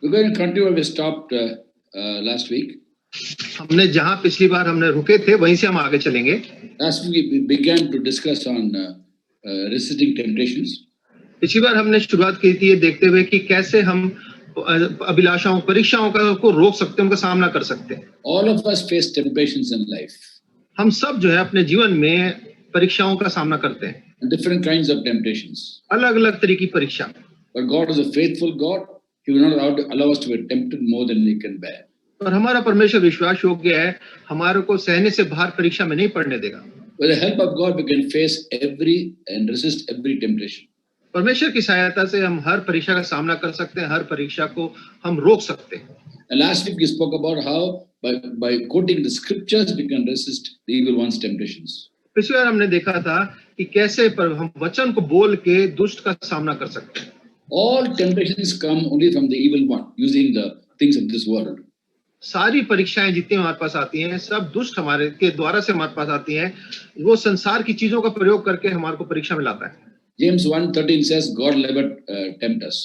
We're going to continue where we stopped last week. हमने जहां पिछली बार हमने रुके थे वहीं से हम आगे चलेंगे. Last week we began to discuss on resisting temptations. पिछली बार हमने शुरुआत की थी ये देखते हुए कि कैसे हम अभिलाषाओं परीक्षाओं को रोक सकते हैं, उनका सामना कर सकते हैं. All of us face temptations in life. हम सब जो है अपने जीवन में परीक्षाओं का सामना करते हैं. Different kinds of temptations. अलग-अलग तरह की परीक्षा. But God is a faithful God. He will not allow us to be tempted more than we can bear. और हमारा परमेश्वर विश्वास योग्य है, हमारे को सहने से बाहर परीक्षा में नहीं पड़ने देगा. With the help of God, we can face every and resist every temptation. परमेश्वर की सहायता से हम हर परीक्षा का सामना कर सकते हैं, हर परीक्षा को हम रोक सकते हैं. And last week we spoke about how by quoting the scriptures we can resist the evil one's temptations. पिछली बार हमने देखा था कि कैसे हम वचन को बोल के दुष्ट का सामना कर सकते हैं. All temptations come only from the evil one, using the things of this world. सारी परीक्षाएं जितनी हमारे पास आती हैं, सब दुष्ट हमारे के द्वारा से हमारे पास आती हैं. वो संसार की चीजों का प्रयोग करके हमारे को परीक्षा में लाता है. James 1:13 says, God never tempt us.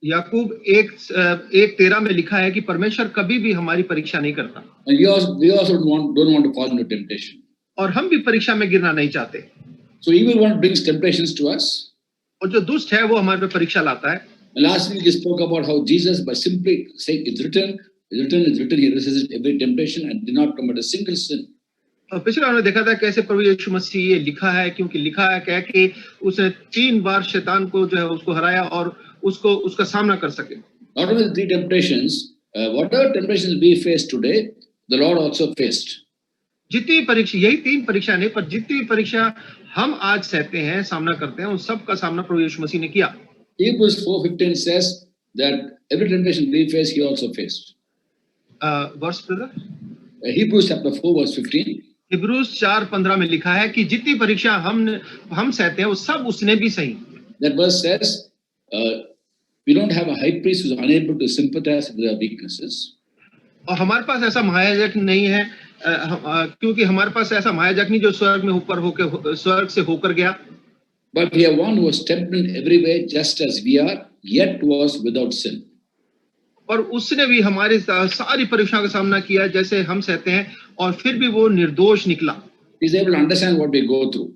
याकूब 1:13 में लिखा है कि परमेश्वर कभी भी हमारी परीक्षा नहीं करता. And we also don't want to fall into temptation. और हम भी परीक्षा में गिरना नहीं चाहते. So evil one brings temptations to us. और जो दुष्ट है वो हमारे पे परीक्षा लाता है. Last week we spoke about how Jesus, by simply saying it's written, he resisted every temptation and did not commit a single sin. और पिछले हमने देखा था कैसे प्रभु यीशु मसीह ये लिखा है, क्योंकि लिखा है कह के उसने 3 बार शैतान को जो है उसको हराया और उसका सामना कर सके. Not only the 3 temptations, whatever temptations we face today, the Lord also faced. जितनी परीक्षा, यही 3 परीक्षा नहीं, पर जितनी परीक्षा हम आज सहते हैं, सामना करते हैं, उन सब का सामना प्रभु यीशु मसीह ने किया. Hebrews 4:15 says that every temptation we face, he also faced. Verse brother? Hebrews chapter 4 verse 15. Hebrews 4:15 में लिखा है कि जितनी परीक्षा हम सहते हैं वो सब उसने भी सही. That verse says, we don't have a high priest who is unable to sympathize with our weaknesses. और हमारे पास ऐसा महायाजक नहीं है, क्योंकि हमारे पास ऐसा महायाजक नहीं जो स्वर्ग में ऊपर होकर स्वर्ग से होकर गया. But we have one who was tempted in every way just as we are, yet was without sin. और उसने भी हमारी सारी परीक्षाओं का सामना किया जैसे हम सहते हैं, और फिर भी वो निर्दोष निकला. He is able to understand what we go through.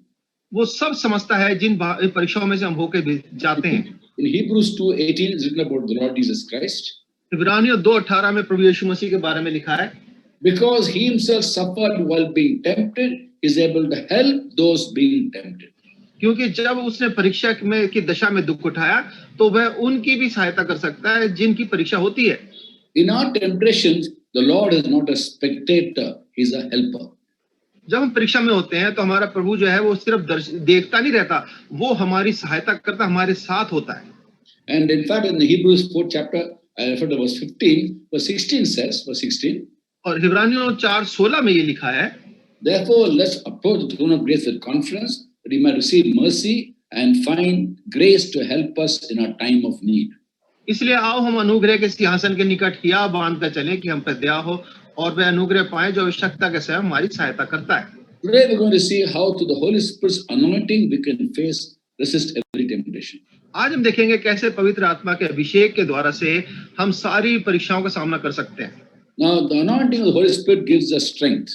वो सब समझता है जिन परीक्षाओं में से हम होकर जाते हैं. In Hebrews 2:18 is written about the Lord Jesus Christ. इब्रानियों 2:18 में प्रभु यीशु मसीह के बारे में लिखा है. Because he himself suffered while being tempted, he is able to help those being tempted. क्योंकि जब उसने परीक्षा में की दशा में दुख उठाया तो वह उनकी भी सहायता कर सकता है जिनकी परीक्षा होती है. In our temptations, the Lord is not a spectator, he is a helper. जब हम परीक्षा में होते हैं तो हमारा प्रभु जो है वो सिर्फ देखता नहीं रहता, वो हमारी सहायता करता, हमारे साथ होता है. And in fact in the Hebrews 4th chapter, I refer to verse 15, verse 16 says, verse 16. और हिब्रानियों 4:16 में ये लिखा है, Therefore let's approach the throne of grace with confidence, that we might receive mercy and find grace to help us in our time of need. इसलिए आओ हम अनुग्रह के सिंहासन के निकट हिया बांध कर चलें कि हम पर दया हो और वह अनुग्रह पाएं जो आवश्यकता के समय हमारी सहायता करता है. Today we're going to see how through the Holy Spirit's anointing we can resist every temptation. आज हम देखेंगे कैसे पवित्र आत्मा के अभिषेक के द्वारा से हम सारी परीक्षाओं का सामना कर सकते हैं. Now the anointing of the Holy Spirit gives us strength.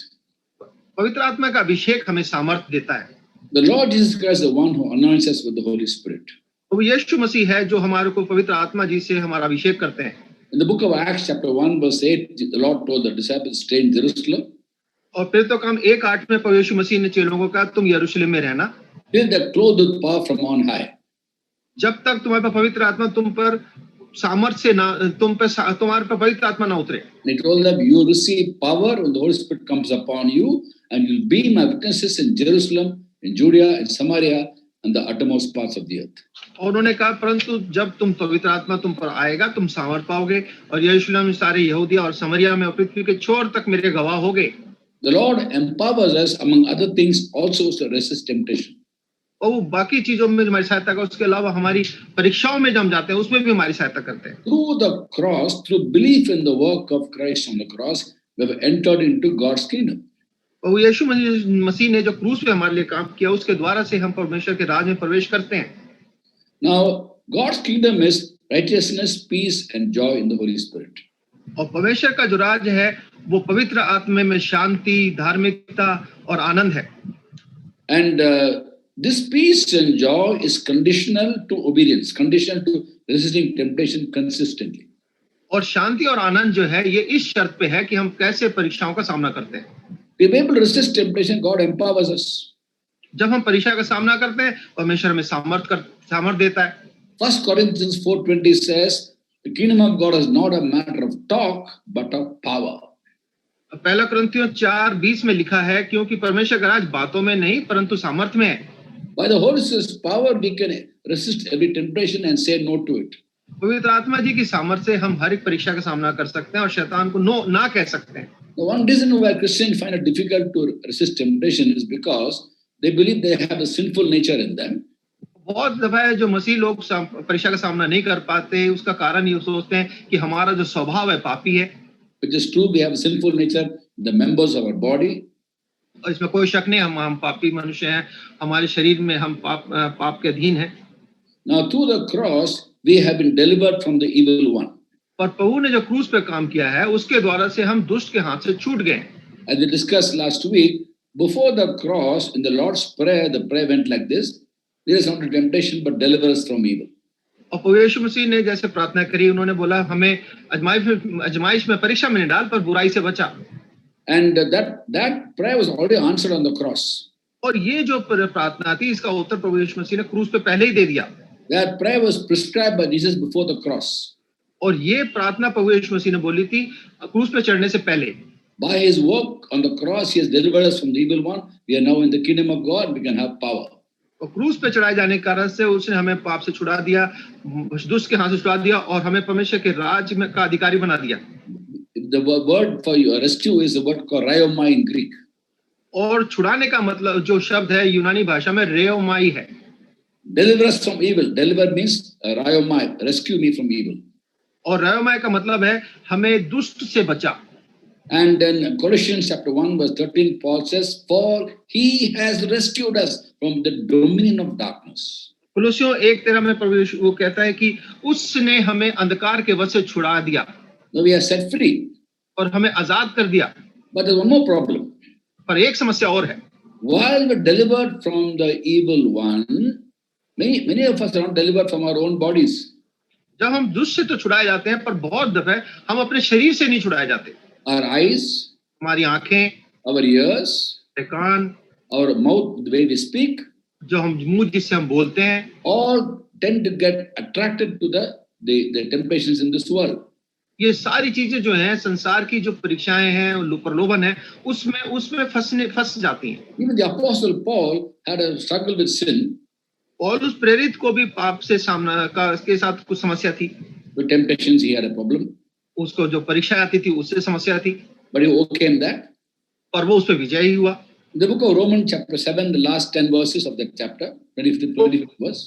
पवित्र आत्मा का अभिषेक हमें सामर्थ्य देता है. The Lord Jesus Christ is the one who anoints us with the Holy Spirit. वो यीशु मसीह है जो हमारे को पवित्र आत्मा जी से हमारा अभिषेक करते हैं. In the book of Acts chapter 1 verse 8, the Lord told the disciples to stay in Jerusalem. और फिर तो काम 1:8 में प्रभु यीशु मसीह ने चेलों को कहा तुम यरूशलेम में रहना. Till they are clothed with power from on high. जब तक तुम्हारे पर पवित्र आत्मा तुम पर सामर्थ्य से ना तुम्हारे पर पवित्र आत्मा ना उतरे. They told them you will receive power when the Holy Spirit comes upon you, and you'll be my witnesses in Jerusalem, in Judea, in Samaria, and the uttermost parts of the earth. और उन्होंने कहा परंतु जब तुम पवित्र आत्मा तुम पर आएगा तुम सामर्थ पाओगे और यरूशलेम में सारे यहूदिया और समरिया में और पृथ्वी के छोर तक मेरे गवाह होगे. The Lord empowers us among other things also to resist temptation. और वो बाकी चीजों में हमारी सहायता का, उसके अलावा हमारी परीक्षाओं में जब हम जाते हैं उसमें भी हमारी सहायता करते हैं. Through the cross, through belief in the work of Christ on the cross, we have entered into God's kingdom. और यीशु मसीह ने जो क्रूस पे हमारे लिए काम किया उसके द्वारा से हम परमेश्वर के राज में प्रवेश करते हैं. Now, God's kingdom is righteousness, peace, and joy in the Holy Spirit. और परमेश्वर का जो राज है वो पवित्र आत्मा में शांति, धार्मिकता और आनंद है। And this peace and joy is conditional to obedience, conditional to resisting temptation consistently. और शांति और आनंद जो है ये इस शर्त पे है कि हम कैसे परीक्षाओं का सामना करते हैं। To be able to resist temptation, God empowers us. जब हम परीक्षा का सामना करते हैं परमेश्वर हमें सामर्थ देता है। 1 Corinthians 4:20 says, the kingdom of God is not a matter of talk, but of power. पहला कुरिन्थियों 4:20 में लिखा है, क्योंकि परमेश्वर का राज बातों में नहीं परंतु सामर्थ में है। By the Holy Spirit's power, we can resist every temptation and say no to it. पवित्र आत्मा जी की सामर्थ से हम हर एक परीक्षा का सामना कर सकते हैं और शैतान को ना कह सकते हैं। The one reason why Christians find it difficult to resist temptation is because they believe they have a sinful nature in them. बहुत दफा है जो मसीह लोग परीक्षा का सामना नहीं कर पाते, उसका कारण ये सोचते हैं कि हमारा जो स्वभाव है पापी है। Which is true, we have a sinful nature, the members of our body. और इसमें कोई शक नहीं, हम पापी मनुष्य हैं, हमारे शरीर में हम पाप के अधीन हैं। Now through the cross, we have been delivered from the evil one. पर प्रभु ने जो क्रूस पे काम किया है उसके द्वारा से हम दुष्ट के हाथ से छूट गए। As we discussed last week, before the cross, in the Lord's Prayer, the prayer went like this: there is not a temptation, but deliver us from evil. और प्रभु यीशु मसीह ने जैसे प्रार्थना करी, उन्होंने बोला हमें आजमाइश में परीक्षा में नहीं डाल पर बुराई से बचा। And that prayer was already answered on the cross. और ये जो प्रार्थना थी इसका उत्तर प्रभु यीशु मसीह ने क्रूस पे पहले ही दे दिया। That prayer was prescribed by Jesus before the cross. और ये प्रार्थना प्रभु यीशु मसीह ने बोली थी क्रूस पे चढ़ने से पहले। By his work on the cross, he has delivered us from the evil one. We are now in the kingdom of God. We can have power. और क्रूस पे चढ़ाए जाने के कारण से उसने हमें पाप से छुड़ा दिया, दुष्ट के हाथ से छुड़ा दिया और हमें परमेश्वर के राज में का अधिकारी बना दिया। The word for rescue is the word called raiomai in Greek. और छुड़ाने का मतलब जो शब्द है यूनानी भाषा में रेओमाई है। Deliver us from evil. Deliver means raiomai, rescue me from evil. और रेओमाई का मतलब है हमें दुष्ट से बचा। And then Colossians chapter 1 verse 13, Paul says, "For he has rescued us from the dominion of darkness." कुलोसियों 1:13 में प्रभु यीशु वो कहता है कि उसने हमें अंधकार के वश से छुड़ा दिया। Now we are set free. और हमें आजाद कर दिया। But there's one more problem. पर एक समस्या और है। While we're delivered from the evil one, many of us are not delivered from our own bodies. जब हम दुष्ट से तो छुड़ाए जाते हैं पर बहुत दफे हम अपने शरीर से नहीं छुड़ाए जाते। Our eyes, हमारी आंखें, our ears, can't, our mouth, the way we speak, जो हम मुंह जिससे हम बोलते हैं, all tend to get attracted to the temptations in this world. ये सारी चीजें जो हैं संसार की जो परीक्षाएं हैं, प्रलोभन है, उसमें फंस जाती हैं। Even the apostle Paul had a struggle with sin. पौलुस प्रेरित को भी पाप से सामना के साथ कुछ समस्या थी। With temptations he had a problem. उसको जो परीक्षा आती थी उससे समस्या थी। But he overcame that. और वो उस पर विजयी हुआ। The book of Romans chapter 7, the last 10 verses of that chapter, 25th verse.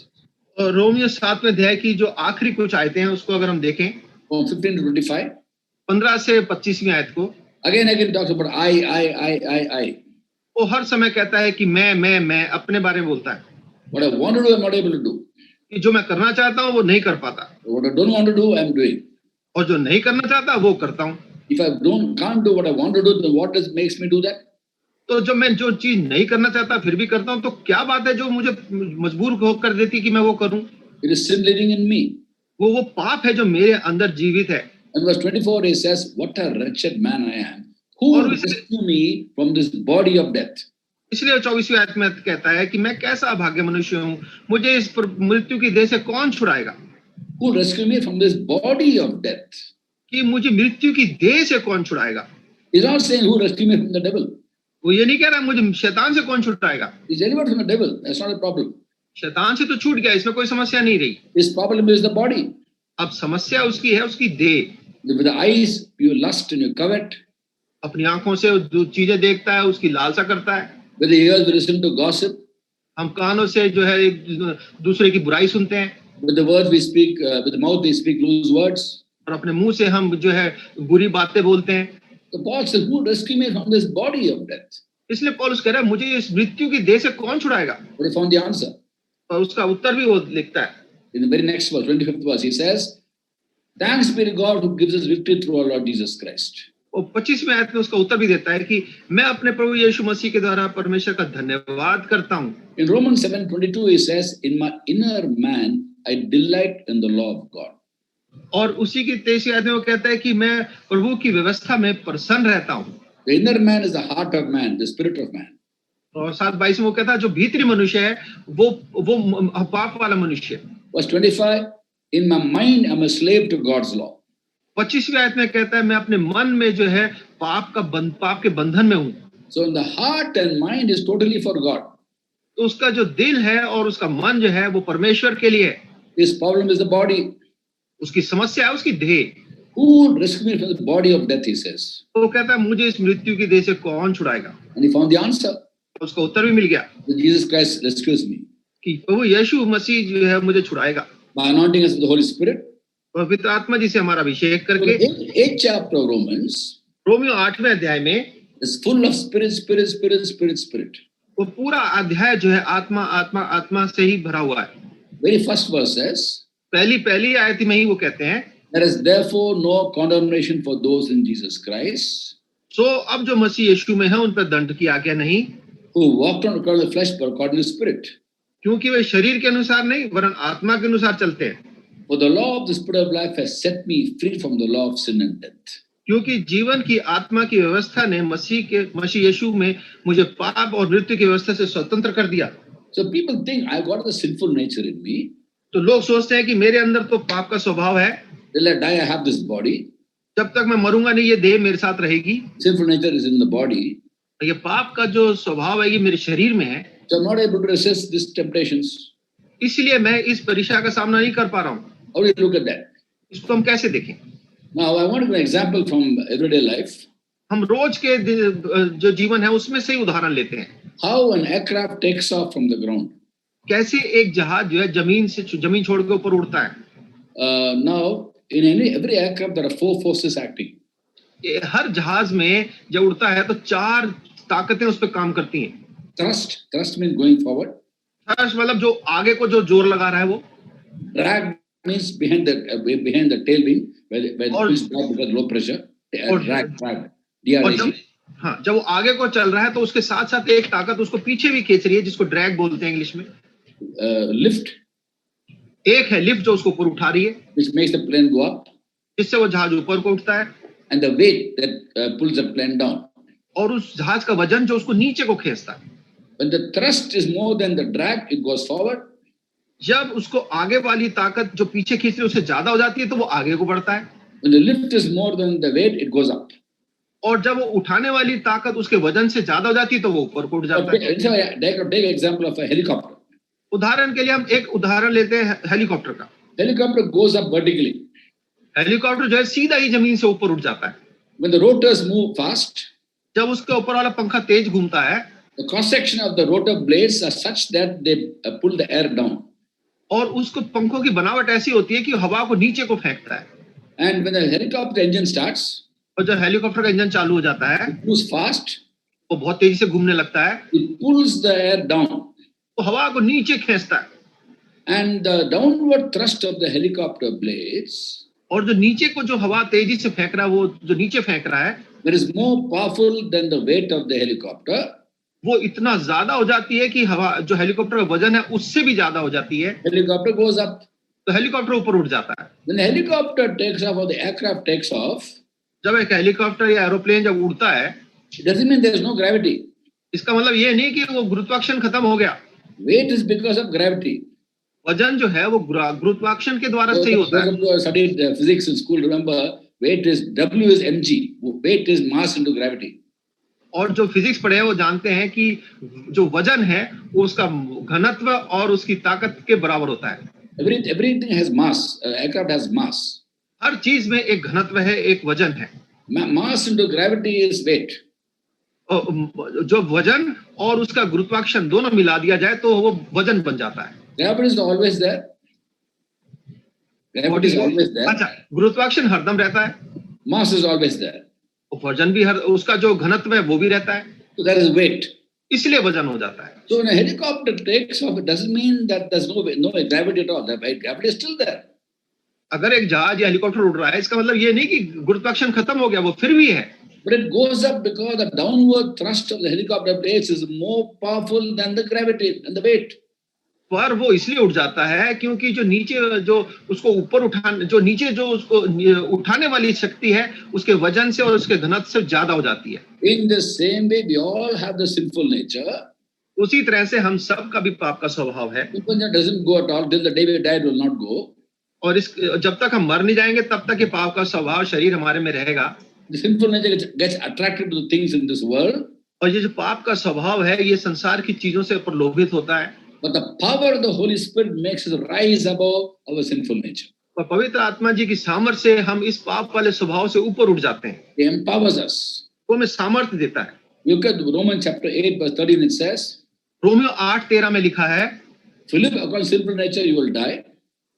और रोमियो 7वें अध्याय की जो आखिरी कुछ आयतें हैं उसको अगर हम देखें, from 15 to 25, 15 से 25वीं आयत को, again talks about I. वो हर समय कहता है कि मैं अपने बारे में बोलता है। What I want to do, I'm not able to do. कि जो मैं करना चाहता हूँ वो नहीं कर पाता। What I don't want to do, I'm doing. और जो नहीं करना चाहता वो करता हूँ। If I can't do what I want to do, then what makes me do that? तो जब मैं जो चीज नहीं करना चाहता फिर भी करता हूँ, तो क्या बात है जो मुझे मजबूर कर देती कि मैं वो करूँ? It is sin living in me. वो पाप है जो मेरे अंदर जीवित है। And verse 24 it says, "What a wretched man I am. Who will rescue me from this body of death?" इसलिए 24वीं आयत में कहता है कि मैं कैसा अभाग्य मनुष्य हूँ, मुझे इस मृत्यु की देह से कौन छुड़ाएगा? Who will rescue me from this body of death? कि मुझे मृत्यु की देह से कौन छुड़ाएगा? He's not saying who rescue me from the devil. वो ये नहीं कह रहा मुझे शैतान से कौन छुड़ाएगा। He's delivered from the devil. That's not a problem. शैतान से तो छूट गया, इसमें कोई समस्या नहीं रही। His problem is the body. अब समस्या उसकी है उसकी देह। With the eyes you lust and you covet. अपनी आंखों से जो चीजें देखता है उसकी लालसा करता है। With the ears we listen to gossip. हम कानों से जो है एक दूसरे की बुराई सुनते हैं। With the words we speak, with the mouth we speak loose words. और अपने मुंह से हम जो है बुरी बातें बोलते हैं। So Paul says, "Who rescue me from this body of death?" इसलिए पौलुस कह रहा है मुझे इस मृत्यु की देह से कौन छुड़ाएगा? But he found the answer. और उसका उत्तर भी वो लिखता है। In the very next verse, 25th verse, he says, "Thanks be to God who gives us victory through our Lord Jesus Christ." और 25वें आयत में उसका उत्तर भी देता है कि मैं अपने प्रभु यीशु मसीह के द्वारा परमेश्वर का धन्यवाद करता हूँ। In Romans 7:22, he says, "In my inner man, I delight in the law of God." और उसी की 23वीं आयत में वो कहता है कि मैं प्रभु की व्यवस्था में प्रसन्न रहता हूँ। The inner man is the heart of man, the spirit of man. और 7:22 में वो कहता है जो भीतरी मनुष्य है वो पाप वाला मनुष्य है। Verse 25, "In my mind, I'm a slave to God's law." 25वीं आयत में कहता है मैं अपने मन में जो है पाप के बंधन में हूँ। So in the heart and mind is totally for God. तो उसका जो दिल है और उसका मन जो है वो परमेश्वर के लिए है। His problem is the body. उसकी समस्या है उसकी देह। Who will rescue me from the body of death, he says. तो वो कहता है मुझे इस मृत्यु की देह से कौन छुड़ाएगा। And he found the answer. उसका उत्तर भी मिल गया That Jesus Christ rescues me. कि प्रभु यीशु मसीह जो है मुझे छुड़ाएगा By anointing us with the Holy Spirit. पवित्र आत्मा जी से हमारा अभिषेक So करके। the 8th chapter of Romans रोमियो 8वें अध्याय में is full of spirit, spirit, spirit, spirit, spirit. वो पूरा अध्याय जो है आत्मा आत्मा आत्मा से ही भरा हुआ है। Very first verse says, पहली आयत में ही वो कहते हैं "There is therefore no condemnation for those in Jesus Christ, सो अब जो मसीह यीशु में है उन पर दंड की आज्ञा नहीं, who walked on according to the flesh, but according to the Spirit. क्योंकि वे शरीर के अनुसार नहीं वरन आत्मा के अनुसार चलते हैं। For the law of the Spirit of life has set me free from the law of sin and death." क्योंकि जीवन की आत्मा की व्यवस्था ने मसीह यीशु में मुझे पाप और मृत्यु की व्यवस्था से स्वतंत्र कर दिया। So people think I got the sinful nature in me. तो लोग सोचते हैं कि मेरे अंदर तो पाप का स्वभाव है, Till I die, I have this body. जब तक मैं मरूंगा नहीं ये देह मेरे साथ रहेगी। Sinful nature is in the body. ये पाप का जो स्वभाव है ये मेरे शरीर में है, So I'm not able to resist these temptations. इसलिए मैं इस परीक्षा का सामना नहीं कर पा रहा हूँ। How do you look at that? इसको हम कैसे देखें? Now, I want to give an example from everyday life. हम रोज के जो जीवन है उसमें से ही उदाहरण लेते हैं। How an aircraft takes off from the ground. कैसे एक जहाज जो है जमीन छोड़ के ऊपर उड़ता है। Now, in every aircraft, there are 4 forces acting. हर जहाज में जब उड़ता है तो 4 ताकतें उस पर काम करती हैं। Thrust means going forward. Thrust मतलब जो आगे को जो जोर लगा रहा है वो। Drag means behind the tail wing, where the fish drag because low pressure. Drag, DRAG. हाँ, जब वो आगे को चल रहा है तो उसके साथ साथ एक ताकत उसको पीछे भी खींच रही है जिसको ड्रैग बोलते हैं इंग्लिश में। Lift, एक है लिफ्ट जो उसको ऊपर उठा रही है, which makes the plane go up, जिससे वो जहाज ऊपर को उठता है, and the weight that pulls the plane down. और उस जहाज का वजन जो उसको नीचे को खींचता है। When the thrust is more than the drag, it goes forward. जब उसको आगे वाली ताकत जो पीछे खींच रही है उससे ज्यादा हो जाती है तो वो आगे को बढ़ता है। When the lift is more than the weight, it goes up. और जब वो उठाने वाली ताकत उसके वजन से ज्यादा हो जाती है तो वो ऊपर को उठ जाता है। Take example of a helicopter. उदाहरण के लिए हम एक उदाहरण लेते हैं हेलीकॉप्टर का। Helicopter goes up vertically. Helicopter जो है सीधा ही जमीन से ऊपर उठ जाता है। When the rotors move fast, जब उसके ऊपर वाला पंखा तेज घूमता है, the cross section of the rotor blades are such that they pull the air down. और उसको पंखों की बनावट ऐसी होती है कि हवा को नीचे को फेंकता है। And when the helicopter engine starts, और जब हेलीकॉप्टर का इंजन चालू हो जाता है, it moves fast. वो बहुत तेजी से घूमने लगता है। It pulls the air down. वो हवा को नीचे खींचता है। And the downward thrust of the helicopter blades, और जो नीचे को जो हवा तेजी से फेंक रहा है, वो जो नीचे फेंक रहा है, that is more powerful than the weight of the helicopter. वो इतना ज्यादा हो जाती है कि हवा जो हेलीकॉप्टर का वजन है उससे भी ज्यादा हो जाती है। Helicopter goes up. तो हेलीकॉप्टर ऊपर उठ जाता है। When the helicopter takes off or the aircraft takes off, जब एक हेलीकॉप्टर या एरोप्लेन जब उड़ता है, it doesn't mean there is no gravity. इसका मतलब ये नहीं कि वो गुरुत्वाकर्षण खत्म हो गया। Weight is because of gravity. वजन जो है वो गुरुत्वाकर्षण के द्वारा से ही होता है। Those of you who studied physics in school remember weight is W is mg. Weight is mass into gravity. और जो फिजिक्स पढ़े हैं वो जानते हैं कि जो वजन है वो उसका घनत्व और उसकी ताकत के बराबर होता है। Everything has mass. Aircraft has mass. हर चीज में एक घनत्व है, एक वजन है। Mass into gravity is weight. जो वजन और उसका गुरुत्वाकर्षण दोनों मिला दिया जाए तो वो वजन बन जाता है। Gravity is always there. Gravity is always there. अच्छा, गुरुत्वाकर्षण हरदम रहता है। Mass is always there. वजन भी उसका जो घनत्व है वो भी रहता है। So there is weight. इसलिए वजन हो जाता है। So when a helicopter takes off, it doesn't mean that there's no gravity at all. The gravity is still there. अगर एक जहाज या हेलीकॉप्टर उड़ रहा है, इसका मतलब ये नहीं कि गुरुत्वाकर्षण खत्म हो गया, वो फिर भी है। But it goes up because the downward thrust of the helicopter blades is more powerful than the gravity and the weight. पर वो इसलिए उठ जाता है क्योंकि जो नीचे जो उसको ऊपर उठाने जो नीचे जो उसको उठाने वाली शक्ति है, उसके वजन से और उसके घनत्व से ज्यादा हो जाती है। In the same way, we all have the sinful nature. उसी तरह से हम सब का भी पाप का स्वभाव है। Sinful nature doesn't go at all till the day we die. It will not go. और इस जब तक हम मर नहीं जाएंगे तब तक ये पाप का स्वभाव शरीर हमारे में रहेगा। The sinful nature gets attracted to the things in this world. और ये जो पाप का स्वभाव है, ये संसार की चीजों से प्रलोभित होता है। But the power of the Holy Spirit makes us rise above our sinful nature. और पवित्र आत्मा जी की सामर्थ्य से हम इस पाप वाले स्वभाव से ऊपर उठ जाते हैं। He empowers us. वो हमें सामर्थ्य देता है। Look at Romans chapter 8 verse 13. It says, Romeo 8:13 में लिखा है, if you live according to sinful nature, you will die.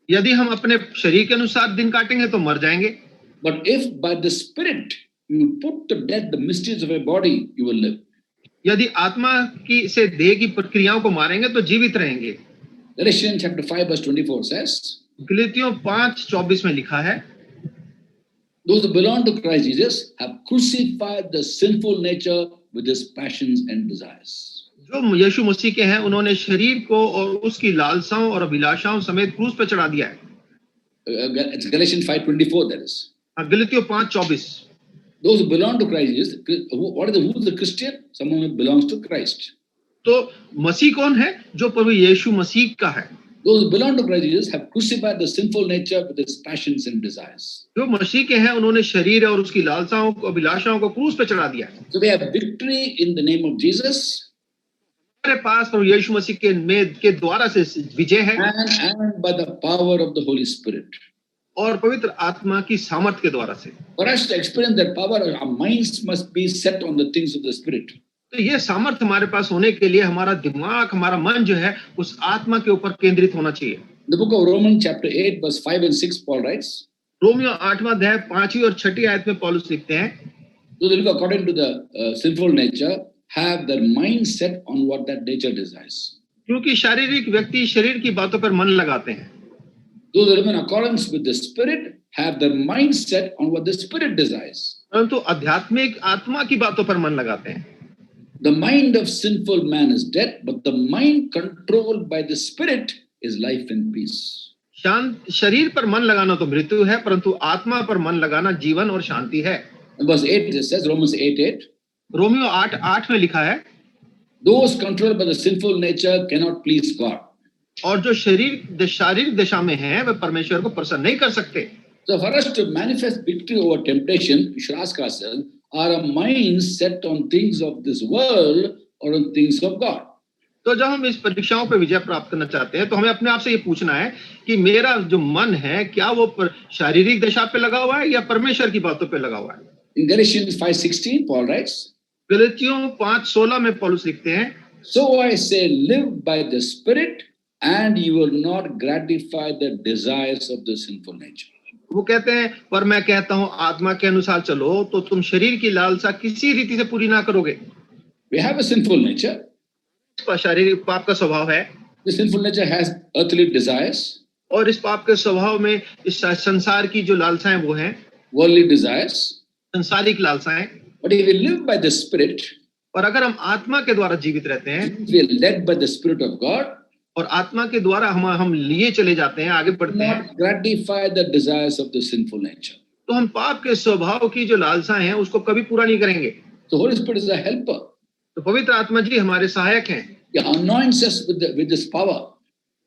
यदि हम अपने शरीर के अनुसार दिन काटेंगे तो मर जाएंगे। But if by the Spirit you put to death the mysteries of your body, you will live. यदि आत्मा की से देह की प्रक्रियाओं को मारेंगे तो जीवित रहेंगे। Galatians chapter 5 verse 24 says, गलातियों 5:24 में लिखा है, those who belong to Christ Jesus have crucified the sinful nature with its passions and desires. जो यीशु मसीह के हैं, उन्होंने शरीर को और उसकी लालसाओं और अभिलाषाओं समेत क्रूस पर चढ़ा दिया है। It's Galatians 5:24 that is. गलातियों 5:24। Those who belong to Christ Jesus, who is the Christian? Someone who belongs to Christ. तो मसीह कौन है? जो प्रभु यीशु मसीह का है। Those who belong to Christ Jesus have crucified the sinful nature with its passions and desires. जो मसीह के हैं, उन्होंने शरीर और उसकी लालसाओं को अभिलाषाओं को क्रूस पे चढ़ा दिया है। So we have victory in the name of Jesus. हमारे पास प्रभु यीशु मसीह के द्वारा से विजय है, and by the power of the Holy Spirit. और पवित्र आत्मा की सामर्थ के द्वारा से। For us to experience that power, our minds must be set on the things of the Spirit. तो ये सामर्थ हमारे पास होने के लिए हमारा दिमाग, हमारा मन जो है उस आत्मा के ऊपर केंद्रित होना चाहिए। The book of Romans chapter 8 verse 5 and 6 Paul writes, Romeo 8वां अध्याय 5वीं और 6वीं आयत में पौलुस लिखते हैं, those who live according to the sinful nature have their mind set on what that nature desires. क्योंकि शारीरिक व्यक्ति शरीर की बातों पर मन लगाते हैं। Those who live in accordance with the Spirit have their mind set on what the Spirit desires. परंतु आध्यात्मिक आत्मा की बातों पर मन लगाते हैं। The mind of sinful man is dead, but the mind controlled by the Spirit is life and peace. शांत शरीर पर मन लगाना तो मृत्यु है, परंतु आत्मा पर मन लगाना जीवन और शांति है। Verse 8 it says, Romans 8:8. Romeo 8:8 में लिखा है, Those controlled by the sinful nature cannot please God. और जो शारीरिक दशा में है वे परमेश्वर को प्रसन्न नहीं कर सकते। So for us to manifest victory over temptation, we should ask ourselves, are our minds set on things of this world or on things of God? तो जब हम इस परीक्षाओं पर विजय प्राप्त करना चाहते हैं तो हमें अपने आप से ये पूछना है कि मेरा जो मन है क्या वो शारीरिक दशा पे लगा हुआ है या परमेश्वर की बातों पे लगा हुआ है। In Galatians 5:16 Paul writes, गलातियों 5:16 में पौलुस लिखते हैं, so I say live by the Spirit and you will not gratify the desires of the sinful nature. वो कहते हैं, पर मैं कहता हूं आत्मा के अनुसार चलो तो तुम शरीर की लालसा किसी रीति से पूरी ना करोगे। We have a sinful nature. शारीरिक पाप का स्वभाव है। The sinful nature has earthly desires, और इस पाप के स्वभाव में इस संसार की जो लालसाएं वो हैं worldly desires. संसारिक लालसाएं। But if we live by the Spirit, और अगर हम आत्मा के द्वारा जीवित रहते हैं, we are led by the Spirit of God, और आत्मा के द्वारा हम लिए चले जाते हैं, आगे बढ़ते हैं, not gratify the desires of the sinful nature. तो हम पाप के स्वभाव की जो लालसाएं हैं उसको कभी पूरा नहीं करेंगे। The Holy Spirit is a helper. तो पवित्र आत्मा जी हमारे सहायक हैं। He anoints us with this power.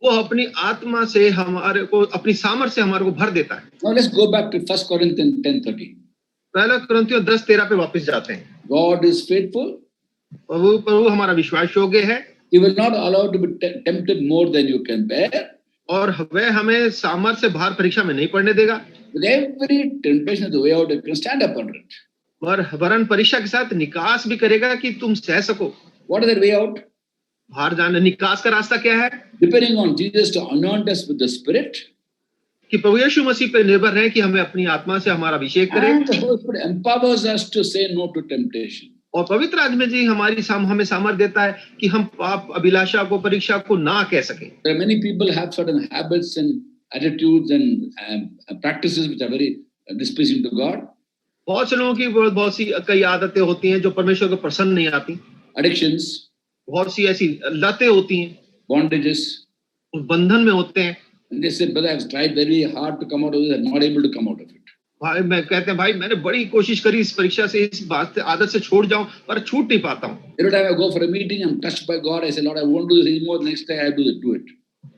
वो अपनी आत्मा से हमारे को, अपनी सामर्थ्य से हमारे को भर देता है। Now let's go back to 1 Corinthians 10:13. पहला कुरिन्थियों 10:13 पे वापस जाते हैं। God is faithful. प्रभु हमारा विश्वास योग्य है। He will not allow to be tempted more than you can bear. और वह हमें सामर्थ्य से बाहर परीक्षा में नहीं पड़ने देगा। With every temptation is the way out, you can stand up under it. और वरन परीक्षा के साथ निकास भी करेगा कि तुम सह सको। What is that way out? बाहर जाने निकास का रास्ता क्या है? Depending on Jesus to anoint us with the Spirit. कि प्रभु यीशु मसीह पे निर्भर रहे कि हमें अपनी आत्मा से हमारा अभिषेक करें। And the Holy Spirit empowers us to say no to temptation. और पवित्र आत्मा जी हमें सामर्थ देता है कि हम पाप अभिलाषा को परीक्षा को ना कह सकें। There are many people have certain habits and attitudes and practices which are very displeasing to God. बहुत से लोगों की बहुत सी कई आदतें होती हैं जो परमेश्वर को पसंद नहीं आती। Addictions, बहुत सी ऐसी लतें होती हैं, bondages. उस बंधन में होते हैं। And they say, brother, I've tried very hard to come out of this. I'm not able to come out of it. भाई मैं कहते हैं भाई मैंने बड़ी कोशिश करी इस परीक्षा से, इस बात से, आदत से छोड़ जाऊं, पर छूट नहीं पाता हूं। Every time I go for a meeting, I'm touched by God. I say, Lord, I won't do this anymore. The next day I do it.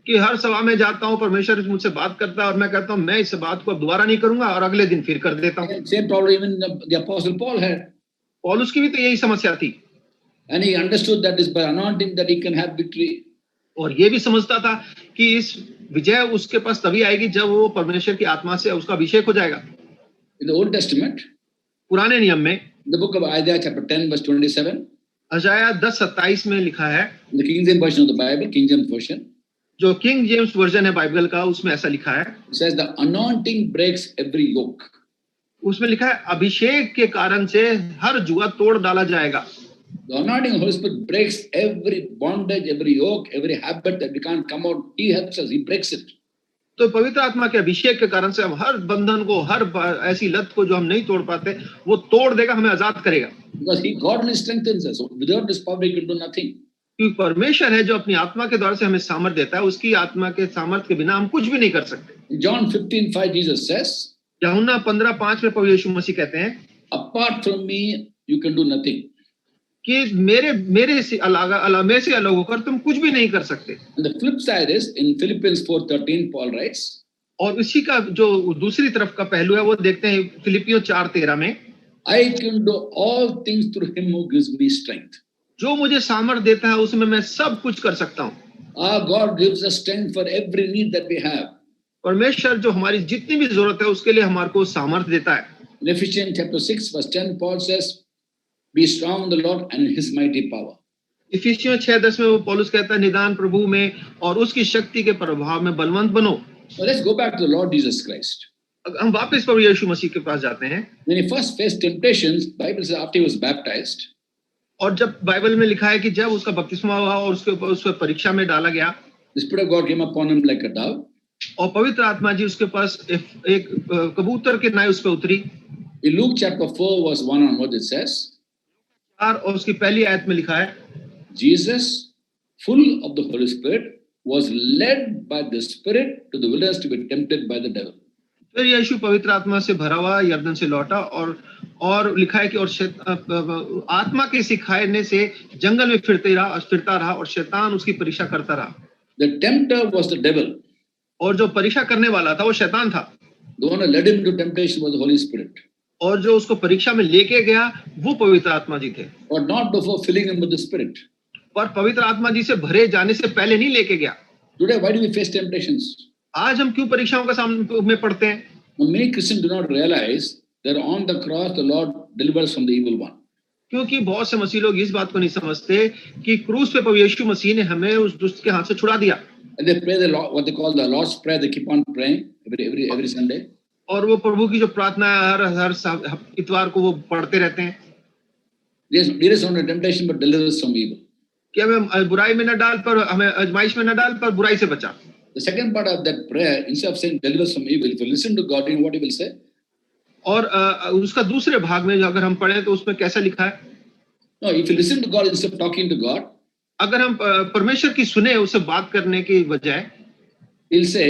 कि हर सभा में जाता हूं, परमेश्वर मुझसे बात करता है और मैं कहता हूं मैं इस बात को अब दोबारा नहीं करूंगा, और अगले दिन फिर कर देता हूं। Same problem even the Apostle Paul had. पौलुस की भी तो यही समस्या थी। And he understood that it's by anointing that he can have victory. और ये भी समझता था कि इस विजय उसके पास तभी आएगी जब वो परमेश्वर की आत्मा से उसका अभिषेक हो जाएगा। In the Old Testament, पुराने नियम में the book of Isaiah chapter 10 verse 27, अशाया 10:27 में लिखा है, the King James version of the Bible, King James version, जो किंग जेम्स वर्जन है बाइबल का, उसमें ऐसा लिखा है, it says the anointing breaks every yoke. उसमें लिखा है अभिषेक के कारण से हर जुआ तोड़ डाला जाएगा। The anointing of the Holy Spirit breaks every bondage, every yoke, every habit that we can't come out. He helps us. He breaks it. तो पवित्र आत्मा के अभिषेक के कारण से हम हर बंधन को, हर ऐसी लत को जो हम नहीं तोड़ पाते, वो तोड़ देगा, हमें आजाद करेगा। Because God only strengthens us. So without this power, we can do nothing. क्योंकि परमेश्वर है जो अपनी आत्मा के द्वारा से हमें सामर्थ देता है, उसकी आत्मा के सामर्थ के बिना हम कुछ भी नहीं कर सकते। In John 15:5, Jesus says, यूहन्ना 15:5 में प्रभु यीशु मसीह कहते हैं, apart from me, you can do nothing. कि मेरे से अलग होकर तुम कुछ भी नहीं कर सकते। And the flip side is in Philippians 4:13, Paul writes, और इसी का जो दूसरी तरफ का पहलू है वो देखते हैं फिलिपियों 4:13 में, I can do all things through him who gives me strength. जो मुझे सामर्थ देता है उसमें मैं सब कुछ कर सकता हूँ। Our God gives us strength for every need that we have. परमेश्वर जो हमारी जितनी भी जरूरत है उसके लिए हमारे को सामर्थ देता है। In Ephesians chapter 6 verse 10, Paul says, be strong in the Lord and in his mighty power. इफिसियों 6:10 में वो पौलुस कहता है, निदान प्रभु में और उसकी शक्ति के प्रभाव में बलवंत बनो। So let's go back to the Lord Jesus Christ. हम वापस प्रभु यीशु मसीह के पास जाते हैं। When he first faced temptations, Bible says after he was baptized, और जब बाइबल में लिखा है कि जब उसका बपतिस्मा हुआ और उसके ऊपर उस पर परीक्षा में डाला गया, the Spirit of God came upon him like a dove. और पवित्र आत्मा जी उसके पास एक कबूतर के नाई उस पर उतरी। In Luke chapter 4 verse 1 onwards it says, और उसकी पहली आयत में लिखा है, Jesus, full of the Holy Spirit, was led by the Spirit to the wilderness to be tempted by the devil. फिर यीशु पवित्र आत्मा से भरा हुआ यरदन से लौटा और लिखा है कि और आत्मा के सिखाने से जंगल में फिरता रहा और शैतान उसकी परीक्षा करता रहा। The tempter was the devil. और जो परीक्षा करने वाला था वो शैतान था। The one who led him to temptation was the Holy Spirit. और जो उसको परीक्षा में लेके गया वो पवित्र आत्मा जी थे। Or not before filling him with the Spirit. पर पवित्र आत्मा जी से भरे जाने से पहले नहीं लेके गया। Today, why do we face temptations? आज हम क्यों परीक्षाओं का सामने में पड़ते हैं? Many Christians do not realize that on the cross the Lord delivers from the evil one. क्योंकि बहुत से मसीह लोग इस बात को नहीं समझते कि क्रूस पे प्रभु यीशु मसीह ने हमें उस दुष्ट के हाथ से छुड़ा दिया। And they pray the Lord, what they call the Lord's Prayer. They keep on praying every Sunday. और वो प्रभु की जो प्रार्थना है हर इतवार को वो पढ़ते रहते हैं। Lead us not into temptation, but deliver us from evil. कि हमें बुराई में न डाल, पर हमें आजमाइश में न डाल, पर बुराई से बचा। The second part of that prayer, instead of saying deliver us from evil, if you listen to God, you know what He will say? और उसका दूसरे भाग में अगर हम पढ़ें तो उसमें कैसा लिखा है? No, if you listen to God instead of talking to God, अगर हम परमेश्वर की सुने उससे बात करने की बजाय, He'll say,